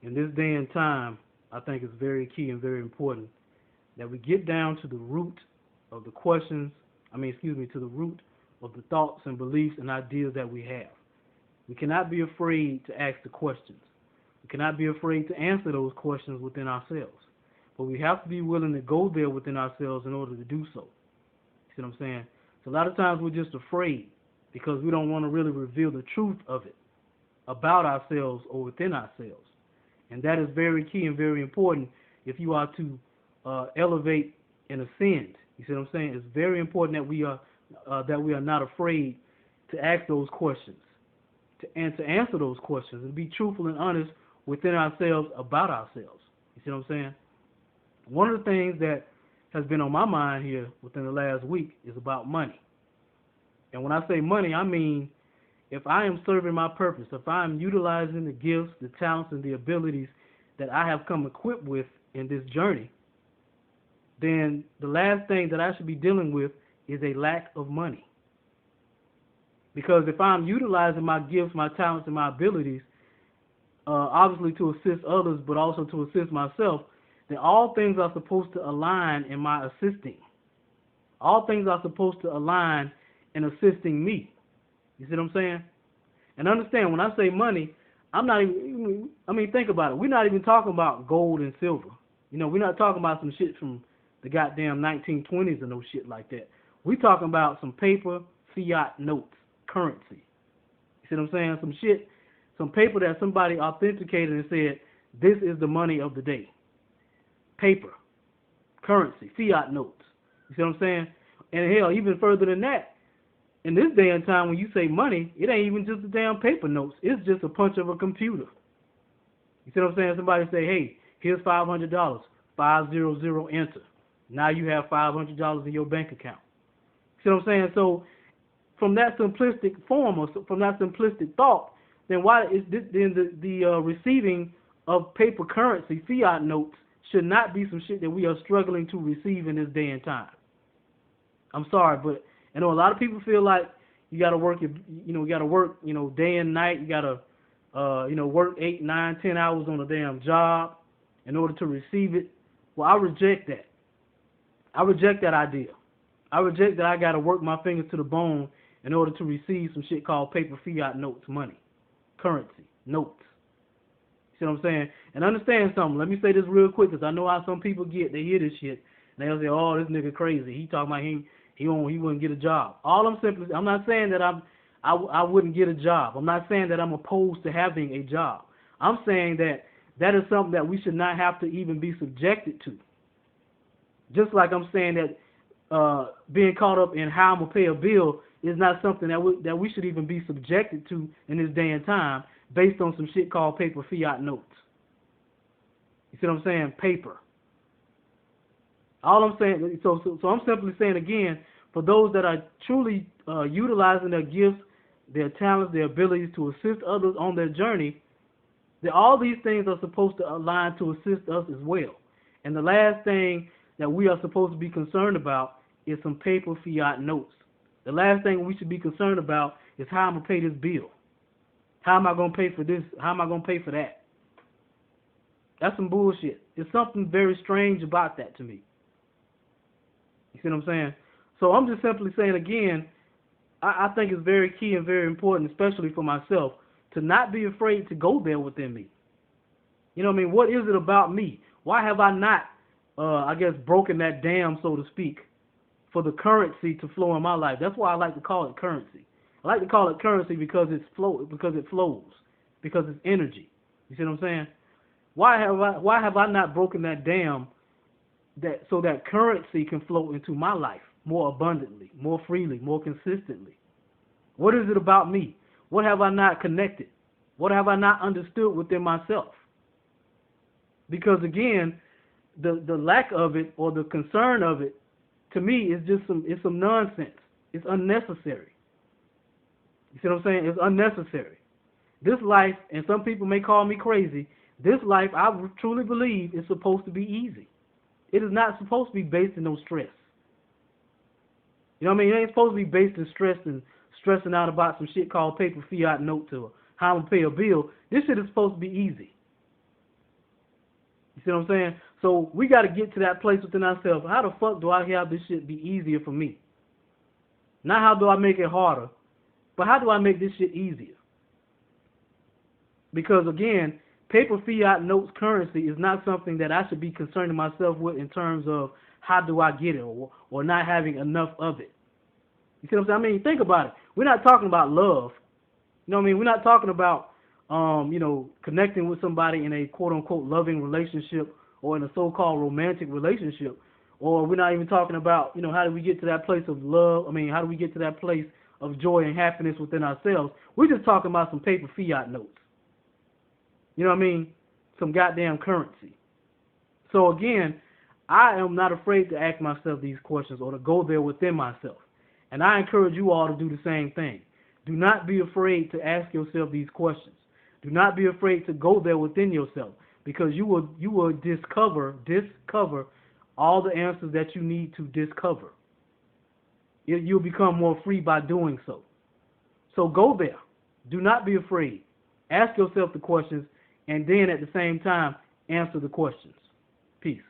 In this day and time, I think it's very key and very important that we get down to the root of the questions, to the root of the thoughts and beliefs and ideas that we have. We cannot be afraid to ask the questions. We cannot be afraid to answer those questions within ourselves. But we have to be willing to go there within ourselves in order to do so. You see what I'm saying? So a lot of times we're just afraid because we don't want to really reveal the truth of it about ourselves or within ourselves. And that is very key and very important if you are to elevate and ascend. You see what I'm saying? It's very important that we are not afraid to ask those questions and to answer those questions and be truthful and honest within ourselves about ourselves. You see what I'm saying? One of the things that has been on my mind here within the last week is about money. And when I say money, I mean if I am serving my purpose, if I am utilizing the gifts, the talents, and the abilities that I have come equipped with in this journey, then the last thing that I should be dealing with is a lack of money. Because if I'm utilizing my gifts, my talents, and my abilities, obviously to assist others, but also to assist myself, then all things are supposed to align in my assisting. All things are supposed to align in assisting me. You see what I'm saying? And understand, when I say money, think about it. We're not even talking about gold and silver. We're not talking about some shit from the goddamn 1920s and no shit like that. We're talking about some paper, fiat notes, currency. You see what I'm saying? Some shit, some paper that somebody authenticated and said, this is the money of the day. Paper, currency, fiat notes. You see what I'm saying? And hell, even further than that, in this day and time, when you say money, it ain't even just the damn paper notes. It's just a punch of a computer. You see what I'm saying? Somebody say, hey, here's $500, 500, enter. Now you have $500 in your bank account. You see what I'm saying? So from that simplistic form or from that simplistic thought, then why is this, then the receiving of paper currency, fiat notes, should not be some shit that we are struggling to receive in this day and time. I'm sorry, but I know a lot of people feel like you got to work, day and night. You got to, work 8, 9, 10 hours on a damn job in order to receive it. Well, I reject that. I reject that idea. I reject that I got to work my fingers to the bone in order to receive some shit called paper, fiat notes, money, currency, notes. You see what I'm saying? And understand something. Let me say this real quick because I know how some people get. They hear this shit and they'll say, "Oh, this nigga crazy. He talking about he wouldn't get a job." I'm not saying that I wouldn't get a job. I'm not saying that I'm opposed to having a job. I'm saying that is something that we should not have to even be subjected to. Just like I'm saying that being caught up in how I'm gonna pay a bill is not something that we should even be subjected to in this day and time, based on some shit called paper, fiat notes. You see what I'm saying? Paper. All I'm saying, so I'm simply saying again, for those that are truly utilizing their gifts, their talents, their abilities to assist others on their journey, that all these things are supposed to align to assist us as well. And the last thing that we are supposed to be concerned about is some paper, fiat notes. The last thing we should be concerned about is how I'm going to pay this bill. How am I going to pay for this? How am I going to pay for that? That's some bullshit. There's something very strange about that to me. You see what I'm saying? So I'm just simply saying again, I think it's very key and very important, especially for myself, to not be afraid to go there within me. You know what I mean? What is it about me? Why have I not, broken that dam, so to speak, for the currency to flow in my life? That's why I like to call it currency. I like to call it currency because it flows, because it's energy. You see what I'm saying? Why have I not broken that dam so that currency can flow into my life more abundantly, more freely, more consistently? What is it about me? What have I not connected? What have I not understood within myself? Because again, the lack of it or the concern of it, to me, is just some nonsense. It's unnecessary. You see what I'm saying? It's unnecessary. This life, and some people may call me crazy, this life, I truly believe, is supposed to be easy. It is not supposed to be based in no stress. You know what I mean? It ain't supposed to be based in stress and stressing out about some shit called paper, fiat notes, or how I'm going to pay a bill. This shit is supposed to be easy. see what I'm saying? So we got to get to that place within ourselves. How the fuck do I have this shit be easier for me? Not how do I make it harder, but how do I make this shit easier? Because again, paper fiat notes currency is not something that I should be concerning myself with in terms of how do I get it or not having enough of it. You see what I'm saying? I mean, think about it. We're not talking about love. You know what I mean? We're not talking about, connecting with somebody in a quote-unquote loving relationship or in a so-called romantic relationship. Or we're not even talking about, how do we get to that place of love? I mean, how do we get to that place of joy and happiness within ourselves? We're just talking about some paper fiat notes. You know what I mean? Some goddamn currency. So again, I am not afraid to ask myself these questions or to go there within myself. And I encourage you all to do the same thing. Do not be afraid to ask yourself these questions. Do not be afraid to go there within yourself, because you will discover all the answers that you need to discover. You'll become more free by doing so. So go there. Do not be afraid. Ask yourself the questions, and then at the same time, answer the questions. Peace.